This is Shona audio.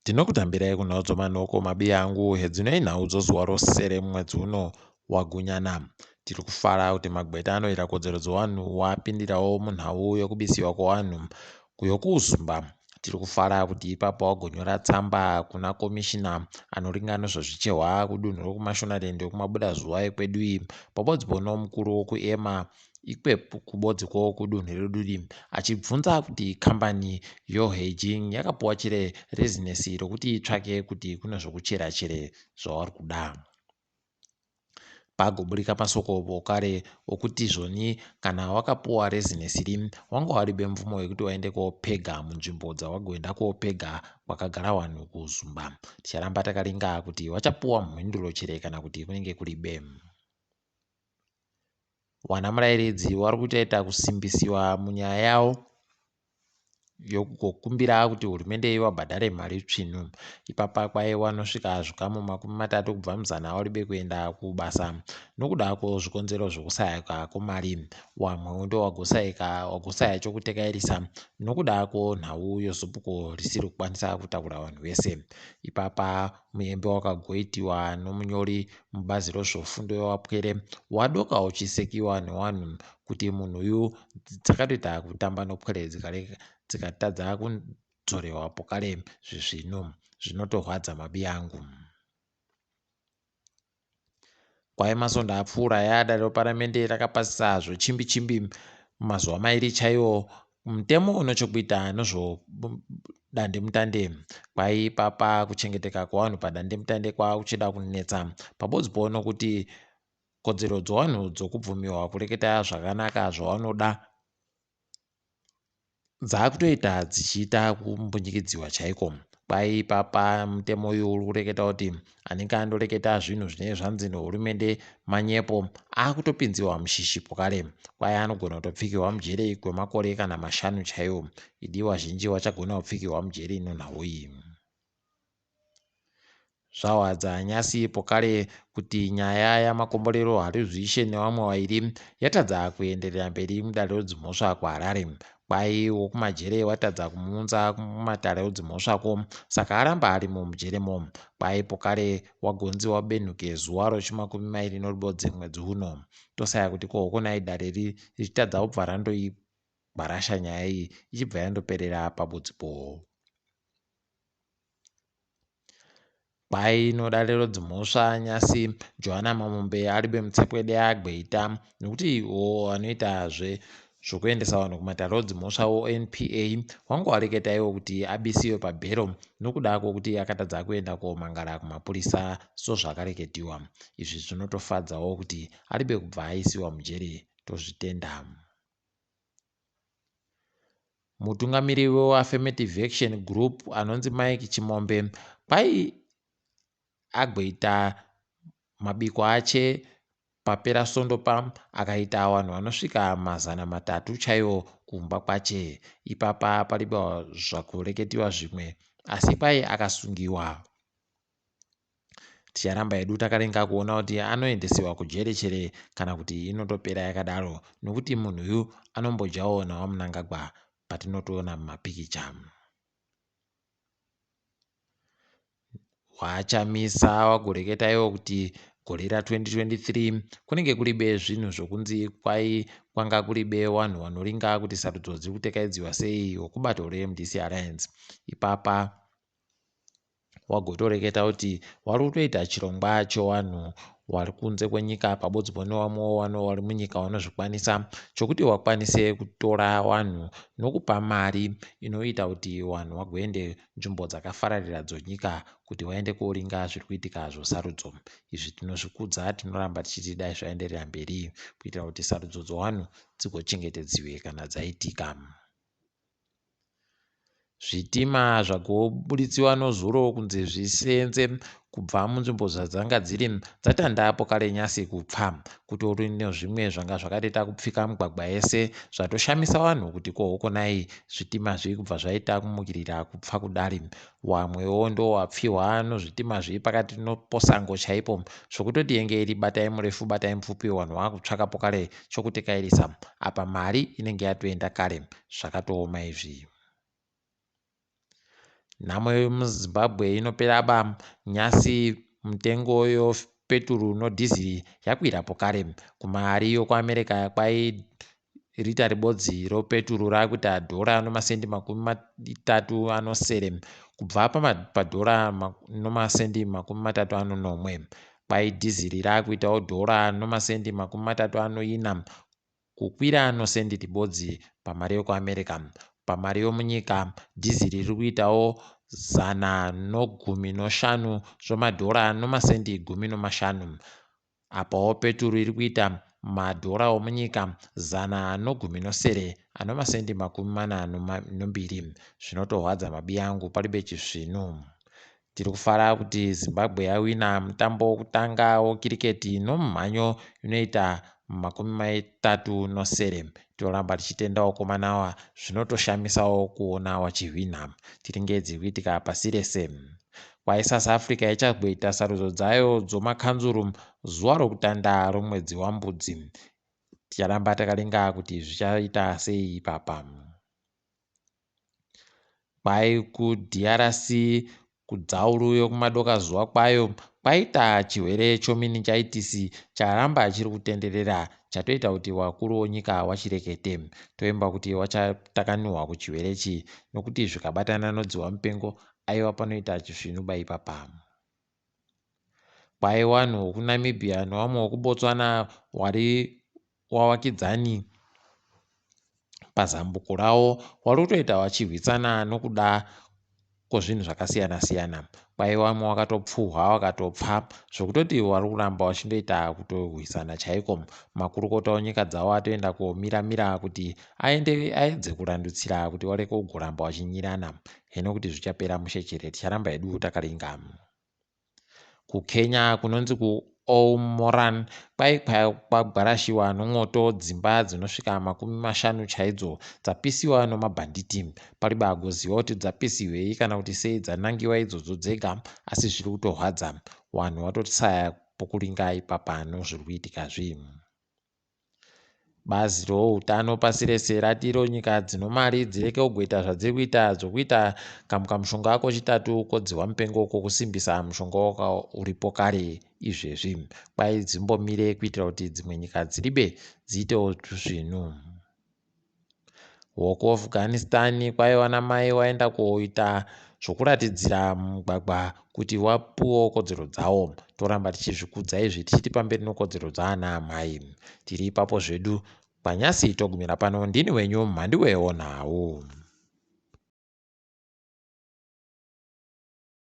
Ndinokutambirai kunhaudzo manoko mabi yangu Hedzinoyi nhau zuva rosere mumwedzi uno waGunyana. Tiri kufara kuti magweta anoita kodzero dzevanhu wapindirawo munhau yokubisiwa kwevanhu yokuUzumba. Tiri kufara kuti ipapo wagonyora tsamba kuna komishina anoringa nezvezvichehwa kudunhu rokumashonaland yokumabuda zuva ekwedu iyi pabodzipo nomukuru wokuema ikwepo kubodziko kudunhu redu achibvunza kuti kambani yoHaging yakapiwa chere rezinesi rokuti itsvake kuti kune zvokuchera chere zvavari kuda. Pagoburika masoko kare okuti zvoni kana wakapiwa rezinesi iri wanga waribe mvumo yekuti waende koopega munzvimbo dzawagoenda koopega kwakagara vanhu kuUzumba. Ticharamba takaringa kuti wachapiwa mhinduro chere kana kuti kunenge kuribe. Wana murairidzi wari kutoita kusimbisiwa munyaya yavo yokukumbira kuti hurumende ivabhadhare mari tsvinu. Ipapa kwaiva nosvika zvikamu 30 kubva muzana waribe kuenda kubasa nokudako zvikonzero zvokusayaka kwemari. Wamwe ndo wagosaya chokutekairisa nokudako nhau yozupuko risiri kukwanisa kutakura vanhu vese. Ipapa muembe wakagoitiwa nomunyori mubazi rezvefundo yewapwere wadoka uchisekiwa nevanhu kuti munhu uyu dzakatoita kutamba nopwere dzikatadza kudzorewapo kare zvezvino zvinotorwadza mabi yangu. Kwai masonda apfuura yada reparamende rakapasisa zvochimbi-chimbi mazuva mairi chaiwo mutemo unochokuita nezvo dandemutande. Kwai papa kuchengeteka kwevanhu padandemutande kwakuchida kunetsa pabodzipo nokuti kodzero dzevanhu dzokubvumiwa kureketa zvakanaka zvavanoda dzakutoita dzichiita kumbunyikidziwa chaiko. Kwai papa mutemo uyu uri kureketa kuti anenge andoreketa zvinhu zvinenge zvanzi nehurumende manyepo akutopinziwa mushishipo kare. Kwai anogona kutopfigirwa mujeri kwemakore kana 5 chaiwo. Idi wazhinji wachagona kupfigirwa mujeri nonhau iyi. Zvawadza nyasi pokare kuti nyaya yamakomborero harizvishe nevamwe vairi yatadza kuenderera mberi mudare redzimhosva kuHarare. Kwai wokumajere watadza kumuunza mumatare edzimhosvako saka aramba arimo mujeremo. Kwai pokare wagonzi wabenhuke zuva rochi20 mwedzi uno. Tosaya kuti kohokonai dare richitadza kubva randoibvarasha nyaya iyi ichibva yandoperera pabodzipo. Kwai nodare redzimhosva nyasi Johanna Mamombe aribe mutsekwede agweita nokuti anoita zvokuendesa vanhu kumatare edzimhosva NPA wanga wareketa iwo kuti abisiwe pabhero nokudako kuti akatadza kuenda komangara kumapurisa sozvakareketiwa. Izvi zvinotofadzawo kuti aribe kubva aisiwa mujeri tozvitenda. Mutungamiri weAffirmative Action Group anonzi Mike Chimombe kwai agweita mabiko ache papera sondopa akaita vanhu vanosvika 300 chaiwo kumba kwache. Ipapa pariba zvakureketiwa zvimwe asi kwai akasungiwa. Ticharamba edu takarenga kuona kuti anoendesiwa kujeri chere kana kuti inotopera yakadaro nokuti munhu uyu anombojawo nawamunangagwa patinotoona mumapikicha. Chamisa wagoreketa iwo kuti gore ra2023 kunenge kuribe zvinhu zvokunzi kwanga kuribe vanhu vanoringa kuti sarudzo dziri kutekaidziwa sei wokubato reMDC Alliance. Ipapa wagotoreketa kuti vari kutoita chirongwa chevanhu vari kunze kwenyika pabodzipo nevamwe vanhu vari munyika vanozvikwanisa chokuti vakwanise kutora vanhu nokupa mari inoita kuti vanhu vagoende nzvimbo dzakafararira dzonyika kuti vaende koringa zviri kuitika zvosarudzo. Izvi tinozvikudza, tinoramba tichiti dai zvaenderera mberi kuitira kuti sarudzo dzevanhu dzigochengetedziwe kana dzaitika. Zvitima zvagobuditsiwa nozuro kunze zvisenze kubva munzvimbo zvadzanga dziri dzatandapo kare nyasi kupfa kutori nezvimwe zvanga zvakatoita kupfika mugwagwa yese zvatoshamisa vanhu kuti kohokonai zvitima zviri kubva zvaita kumukirira kupfa kudari. Wamwewo ndo wapfihwa nozvitima zviri pakati noposango chaipo zvokutoti enge iri batai murefu batai mupfupi vanhu vakutsvakapo kare chokutekairisa apa mari inenge yatoenda kare. Zvakatooma izvi. nhamo yemuZimbabwe inopera ba nyasi, mutengo yepeturu nodhiziri yakwirapo kare. Kumari yokuAmerica kwai rita ribodzi ropeturu rakuita dhora nomasendi 37 kubva padhora nomasendi 31, kwai dhiziri rakuitawo dhora nomasendi 34 kukwira nosendi ribodzi pamari yokuAmerica. Pamari yomunyika dhiziri riri kuitawo 115 zvomadhora nomasendi 15, apawo peturu iri kuita madhora omunyika 117 anomasendi 42. Zvinotorwadza mabi angu paribe chizvinu. Tiri kufara kuti Zimbabwe yawina mutambo wokutanga wekiriketi nomumhanyo inoita 37. Toramba tichitenda wakomanawa, zvinotoshamisawo kuona wachihwina. Tiri ngedzi kuitika pasi rese. Kwai South Africa ichagoita sarudzo dzayo dzomakanzuru zuva rokutanda romwedzi waMbudzi. Ticharamba takalinga kuti zvichaita sei ipapa. Kwai kuDRC kudzauru yokumadoka zuva kwayo kwaita chirwere chomeningitis charamba chiri kutenderera, chatoita kuti wakuru wonyika wachirekete. Toimba kuti wachatakanihwa kuchirwerechi nokuti zvikabatana nodziwa mupengo aiwa panoita chizvinuba ipapa. Kwai wanhu wokuNamibia nevamwe wokuBotswana wari wawakidzani pazambuko ravo wari kutoita vachirwisana nokuda kwezvinhu zvakasiyana-siyana. Kwai vamwe wakatopfuhwa wakatopfa zvokutoti wari kuramba wachindoita kutorwisana chaiko. Makurukota wenyika dzavo atoenda komiramira kuti aedze kurandutsira kuti wareke kugoramba wachinyirana. Hino kuti zvichapera mushechere, ticharamba hedu takalinga. KuKenya kunonzi kuOumoran kwai kwagwarashiwa nomwoto dzimba dzinosvika 50 chaidzo dzapisiwa nomabhanditi. Pariba agoziva kuti dzapisiwei kana kuti sei dzanangiwa idzodzo dzega, asi zviri kutorwadza. Vanhu vatotsaya pokuringa ipapa nozviri kuitika zvinhu. Bazi routano pasi rese ratiro nyika dzino mari dzireke kugoita zvadziri kuita dzokuita kamushonga ako chitatu kodziwa mupengo kokusimbisa mushonga uripo kare izvezvi. Kwai dzimbomire kuitira kuti dzimwe nyika dziribe dziitewo zvinhu. Huko Afghanistan kwai vanamai waenda koita zvokuratidzira mugwagwa kuti wapuwo kodzero dzawo. Toramba tichizvikudza izvi tichiti pamberi nokodzero dzaana amai. Tiri ipapo zvedu. Panyasi togumira pano. Ndini wenyu MHANDUWE WeNhau.